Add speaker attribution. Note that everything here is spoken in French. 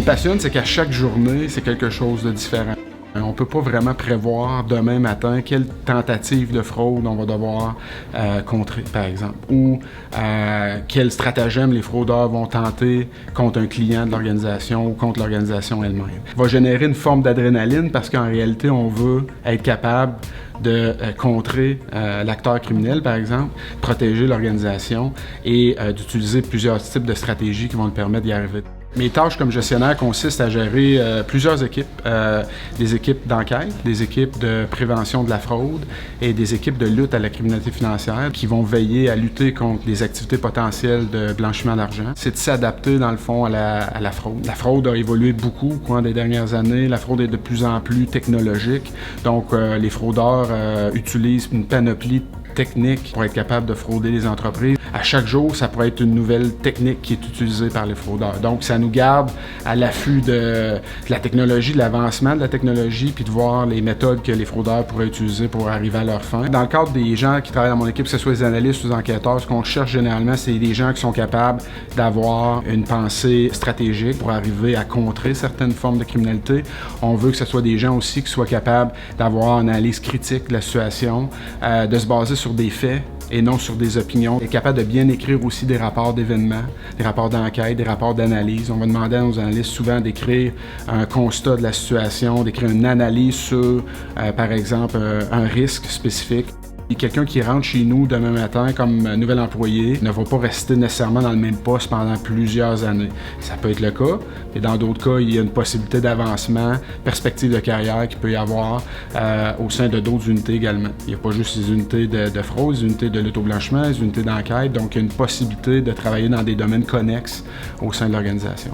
Speaker 1: me passionne, c'est qu'à chaque journée, c'est quelque chose de différent. On ne peut pas vraiment prévoir demain matin quelle tentative de fraude on va devoir contrer, par exemple, ou quel stratagème les fraudeurs vont tenter contre un client de l'organisation ou contre l'organisation elle-même. Ça va générer une forme d'adrénaline parce qu'en réalité, on veut être capable de contrer l'acteur criminel, par exemple, protéger l'organisation et d'utiliser plusieurs types de stratégies qui vont nous permettre d'y arriver. Mes tâches comme gestionnaire consistent à gérer plusieurs équipes, des équipes d'enquête, des équipes de prévention de la fraude et des équipes de lutte à la criminalité financière qui vont veiller à lutter contre les activités potentielles de blanchiment d'argent. C'est de s'adapter, dans le fond, à la fraude. La fraude a évolué beaucoup au cours des dernières années. La fraude est de plus en plus technologique. Donc, les fraudeurs utilisent une panoplie technique pour être capable de frauder les entreprises. À chaque jour, ça pourrait être une nouvelle technique qui est utilisée par les fraudeurs. Donc, ça nous garde à l'affût de la technologie, de l'avancement de la technologie, puis de voir les méthodes que les fraudeurs pourraient utiliser pour arriver à leur fin. Dans le cadre des gens qui travaillent dans mon équipe, que ce soit les analystes ou les enquêteurs, ce qu'on cherche généralement, c'est des gens qui sont capables d'avoir une pensée stratégique pour arriver à contrer certaines formes de criminalité. On veut que ce soit des gens aussi qui soient capables d'avoir une analyse critique de la situation, de se baser sur des faits et non sur des opinions. Être capable de bien écrire aussi des rapports d'événements, des rapports d'enquête, des rapports d'analyse. On va demander à nos analystes souvent d'écrire un constat de la situation, d'écrire une analyse sur, par exemple, un risque spécifique. Et quelqu'un qui rentre chez nous demain matin comme nouvel employé ne va pas rester nécessairement dans le même poste pendant plusieurs années. Ça peut être le cas, et dans d'autres cas, il y a une possibilité d'avancement, perspective de carrière qu'il peut y avoir au sein de d'autres unités également. Il n'y a pas juste les unités de fraude, les unités de lutte au blanchiment, les unités d'enquête, donc il y a une possibilité de travailler dans des domaines connexes au sein de l'organisation.